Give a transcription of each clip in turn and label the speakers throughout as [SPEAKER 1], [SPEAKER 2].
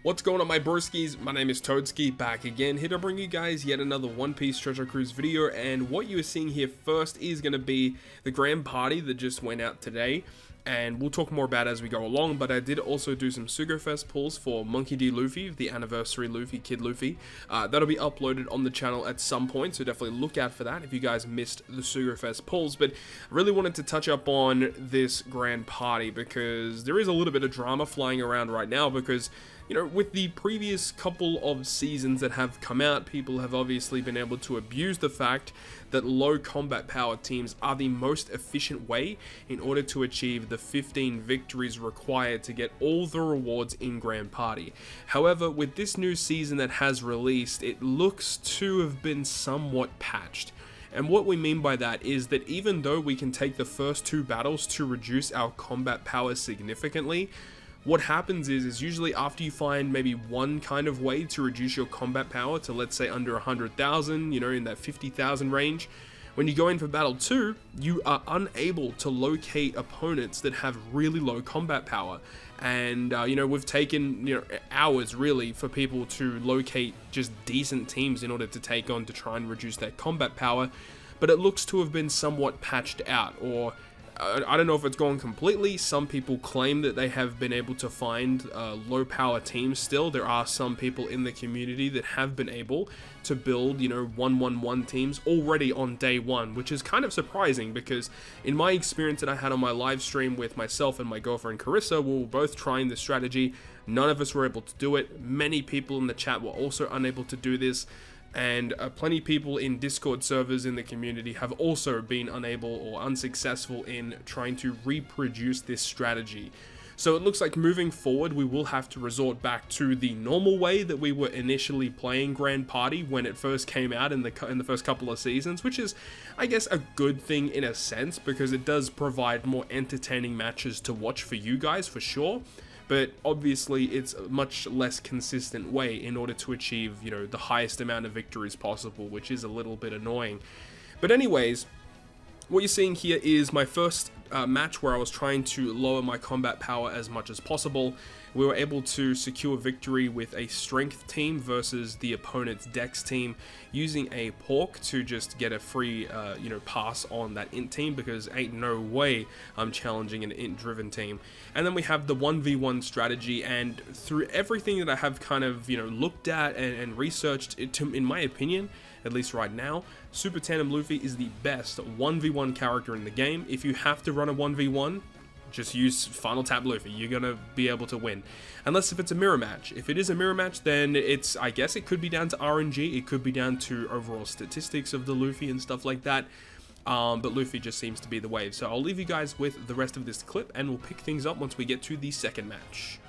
[SPEAKER 1] What's going on, my broskies? My name is Toadski, back again, here to bring you guys yet another One Piece Treasure Cruise video. And what you are seeing here first is going to be the grand party that just went out today, and we'll talk more about it as we go along. But I did also do some Sugofest pulls for Monkey D. Luffy, the anniversary Luffy, Kid Luffy. That'll be uploaded on the channel at some point, so definitely look out for that if you guys missed the Sugofest pulls. But I really wanted to touch up on this grand party because there is a little bit of drama flying around right now because, you know, with the previous couple of seasons that have come out, people have obviously been able to abuse the fact that low combat power teams are the most efficient way in order to achieve the 15 victories required to get all the rewards in Grand Party. However, with this new season that has released, it looks to have been somewhat patched. And what we mean by that is that even though we can take the first two battles to reduce our combat power significantly, what happens is usually after you find maybe one kind of way to reduce your combat power to, let's say, under 100,000, you know, in that 50,000 range, when you go in for battle 2, you are unable to locate opponents that have really low combat power. And, you know, we've taken, you know, hours really for people to locate just decent teams in order to take on to try and reduce their combat power. But it looks to have been somewhat patched out, or I don't know if it's gone completely. Some people claim that they have been able to find low power teams still. There are some people in the community that have been able to build, you know, 1-1-1 teams already on day one, which is kind of surprising because in my experience that I had on my live stream with myself and my girlfriend Carissa, we were both trying this strategy. None of us were able to do it. Many people in the chat were also unable to do this. And plenty of people in Discord servers in the community have also been unable or unsuccessful in trying to reproduce this strategy. So it looks like moving forward we will have to resort back to the normal way that we were initially playing Grand Party when it first came out in the first couple of seasons, which is, I guess, a good thing in a sense because it does provide more entertaining matches to watch for you guys for sure. But obviously it's a much less consistent way in order to achieve, you know, the highest amount of victories possible, which is a little bit annoying. But anyways, what you're seeing here is my first match where I was trying to lower my combat power as much as possible. We were able to secure victory with a strength team versus the opponent's dex team, using a pork to just get a free, you know, pass on that int team because ain't no way I'm challenging an int driven team. And then we have the 1v1 strategy, and through everything that I have kind of, you know, looked at and researched, in my opinion, at least right now, Super Tandem Luffy is the best 1v1 character in the game. If you have to run a 1v1, just use Final Tap Luffy. You're gonna be able to win. Unless if it's a mirror match. If it is a mirror match, then it's, I guess it could be down to RNG. It could be down to overall statistics of the Luffy and stuff like that. But Luffy just seems to be the wave. So I'll leave you guys with the rest of this clip and we'll pick things up once we get to the second match.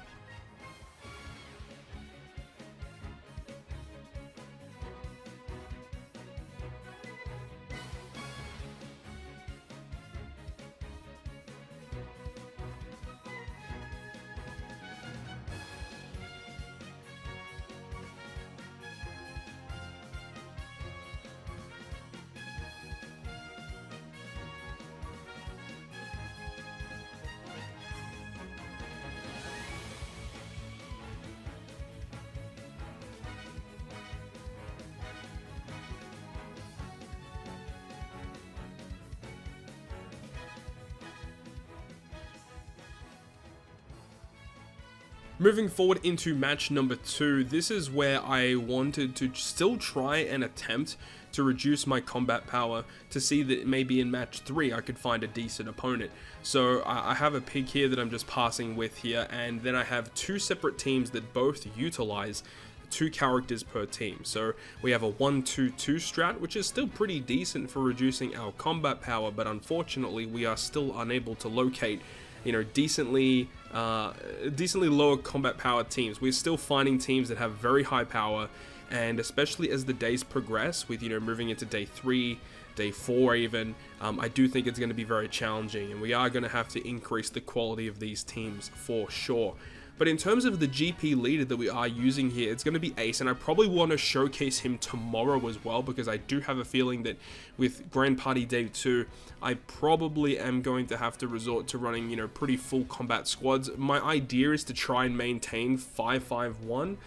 [SPEAKER 1] Moving forward into match number 2, this is where I wanted to still try and attempt to reduce my combat power to see that maybe in match 3 I could find a decent opponent. So I have a pig here that I'm just passing with here, and then I have two separate teams that both utilize 2 characters per team. So we have a 1-2-2 strat, which is still pretty decent for reducing our combat power, but unfortunately we are still unable to locate, you know, decently lower combat power teams. We're still finding teams that have very high power, and especially as the days progress with, you know, moving into day 3, day 4 even, I do think it's going to be very challenging, and we are going to have to increase the quality of these teams for sure. But in terms of the GP leader that we are using here, it's going to be Ace, and I probably want to showcase him tomorrow as well, because I do have a feeling that with Grand Party Day 2, I probably am going to have to resort to running, you know, pretty full combat squads. My idea is to try and maintain 5-5-1.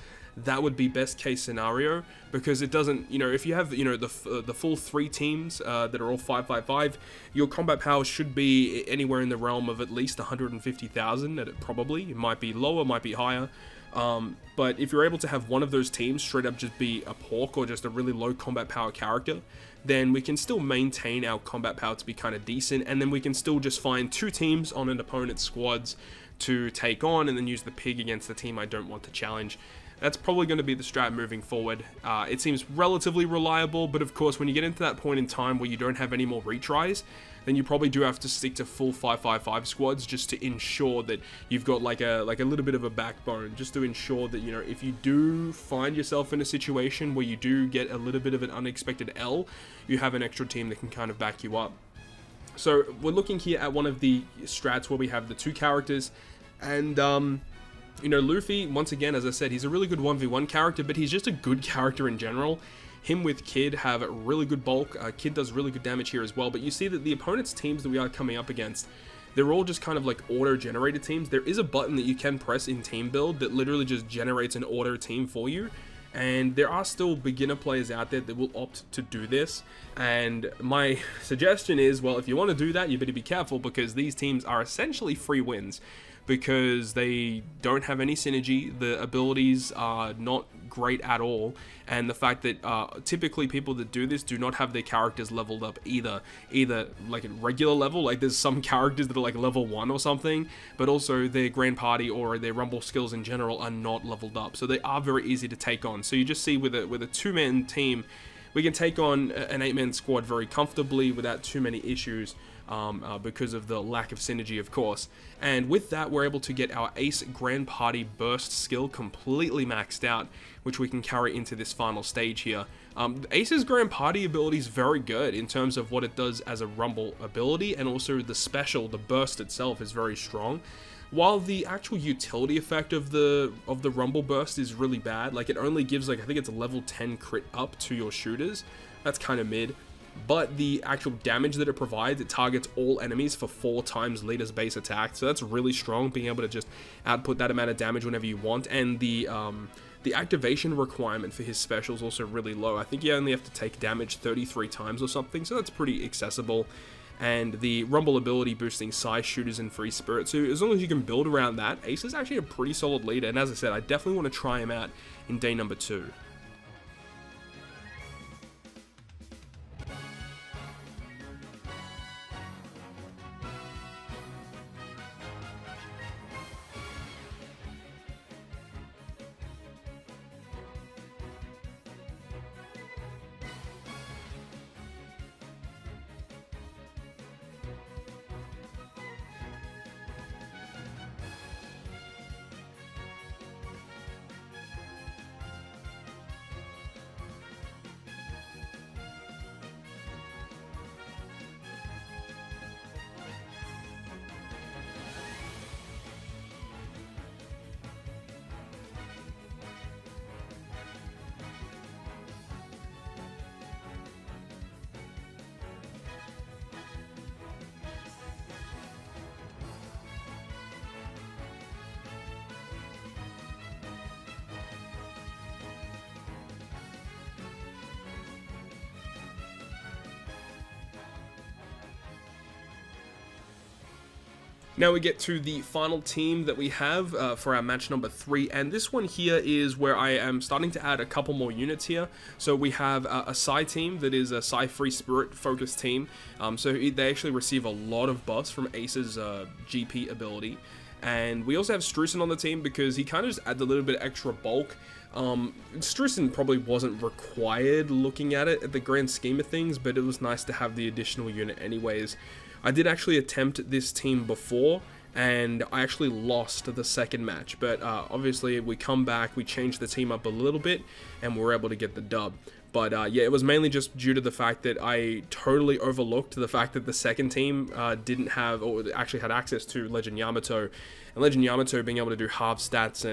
[SPEAKER 1] That would be best case scenario, because it doesn't, you know, if you have, you know, the full 3 teams that are all 5-5-5, your combat power should be anywhere in the realm of at least 150,000. It probably, it might be lower, might be higher. But if you're able to have one of those teams straight up just be a Pork or just a really low combat power character, then we can still maintain our combat power to be kind of decent, and then we can still just find 2 teams on an opponent's squads to take on, and then use the pig against the team I don't want to challenge. That's probably going to be the strat moving forward. It seems relatively reliable, but of course when you get into that point in time where you don't have any more retries, then you probably do have to stick to full 5-5-5 squads just to ensure that you've got like a little bit of a backbone, just to ensure that, you know, if you do find yourself in a situation where you do get a little bit of an unexpected L, you have an extra team that can kind of back you up. So we're looking here at one of the strats where we have the 2 characters, and you know, Luffy, once again, as I said, he's a really good 1v1 character, but he's just a good character in general. Him with Kid have a really good bulk. Kid does really good damage here as well, but you see that the opponent's teams that we are coming up against, they're all just kind of like auto-generated teams. There is a button that you can press in team build that literally just generates an auto team for you. And there are still beginner players out there that will opt to do this. And my suggestion is, well, if you want to do that, you better be careful, because these teams are essentially free wins, because they don't have any synergy, the abilities are not great at all, and the fact that typically people that do this do not have their characters leveled up either like at regular level, like there's some characters that are like level 1 or something, but also their Grand Party or their Rumble skills in general are not leveled up, so they are very easy to take on. So you just see with a 2-man team, we can take on an 8-man squad very comfortably without too many issues. Because of the lack of synergy, of course. And with that, we're able to get our Ace Grand Party Burst skill completely maxed out, which we can carry into this final stage here. Ace's Grand Party ability is very good in terms of what it does as a Rumble ability, and also the special, the Burst itself, is very strong. While the actual utility effect of the Rumble Burst is really bad, like it only gives, like, I think it's a level 10 crit up to your shooters. That's kind of mid. But the actual damage that it provides, it targets all enemies for 4 times leader's base attack, so that's really strong, being able to just output that amount of damage whenever you want. And the activation requirement for his special is also really low. I think you only have to take damage 33 times or something, so that's pretty accessible. And the Rumble ability boosting Psy shooters and free spirit, so as long as you can build around that, Ace is actually a pretty solid leader. And as I said, I definitely want to try him out in day number 2. Now we get to the final team that we have for our match number 3, and this one here is where I am starting to add a couple more units here. So we have a Psy team that is a Psy Free Spirit focused team, so they actually receive a lot of buffs from Ace's GP ability. And we also have Streusen on the team because he kind of just adds a little bit extra bulk. Streusen probably wasn't required looking at it at the grand scheme of things, but it was nice to have the additional unit anyways. I did actually attempt this team before, and I actually lost the second match, but obviously we come back, we change the team up a little bit, and we're able to get the dub. But yeah, it was mainly just due to the fact that I totally overlooked the fact that the second team didn't have, or actually had access to Legend Yamato. And Legend Yamato being able to do half stats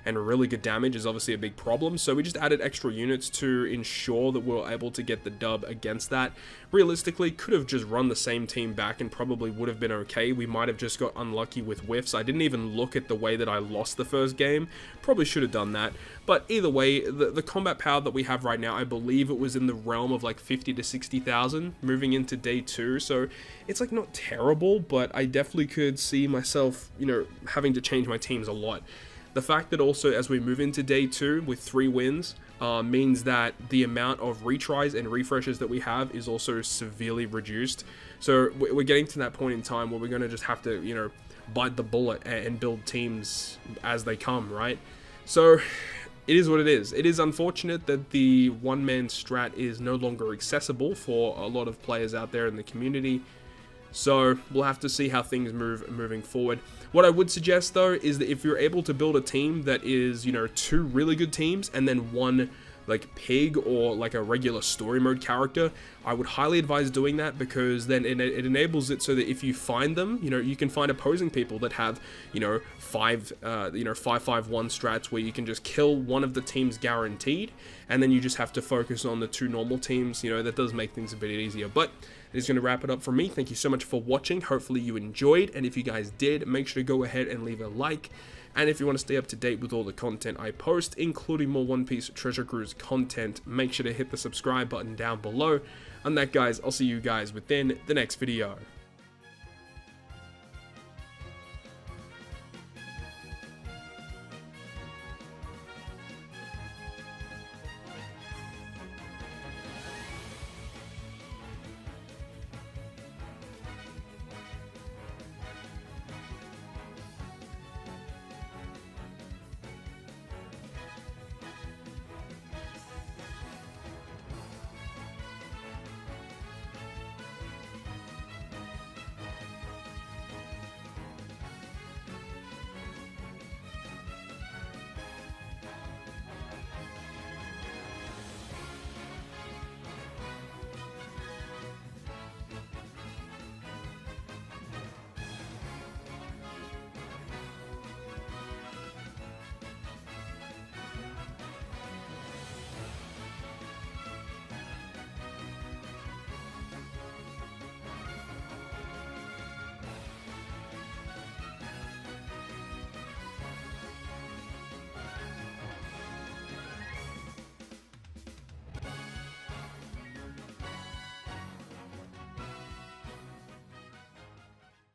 [SPEAKER 1] and really good damage is obviously a big problem. So we just added extra units to ensure that we were able to get the dub against that. Realistically, could have just run the same team back and probably would have been okay. We might have just got unlucky with whiffs. I didn't even look at the way that I lost the first game. Probably should have done that. But either way, the combat power that we have right now, I believe it was in the realm of like 50 to 60,000 moving into day 2. So it's like not terrible, but I definitely could see myself, you know, having to change my teams a lot. The fact that also as we move into day 2 with 3 wins means that the amount of retries and refreshes that we have is also severely reduced. So we're getting to that point in time where we're going to just have to, you know, bite the bullet and build teams as they come, right? So it is what it is. It is unfortunate that the one-man strat is no longer accessible for a lot of players out there in the community. So we'll have to see how things moving forward. What I would suggest though is that if you're able to build a team that is, you know, 2 really good teams and then 1 like pig or like a regular story mode character, I would highly advise doing that, because then it enables it so that if you find them, you know, you can find opposing people that have, you know, 5-5-1 strats where you can just kill one of the teams guaranteed, and then you just have to focus on the 2 normal teams. You know, that does make things a bit easier. But it is going to wrap it up for me. Thank you so much for watching. Hopefully you enjoyed, and if you guys did, make sure to go ahead and leave a like. And if you want to stay up to date with all the content I post, including more One Piece Treasure Cruise content, make sure to hit the subscribe button down below. And that, guys, I'll see you guys within the next video.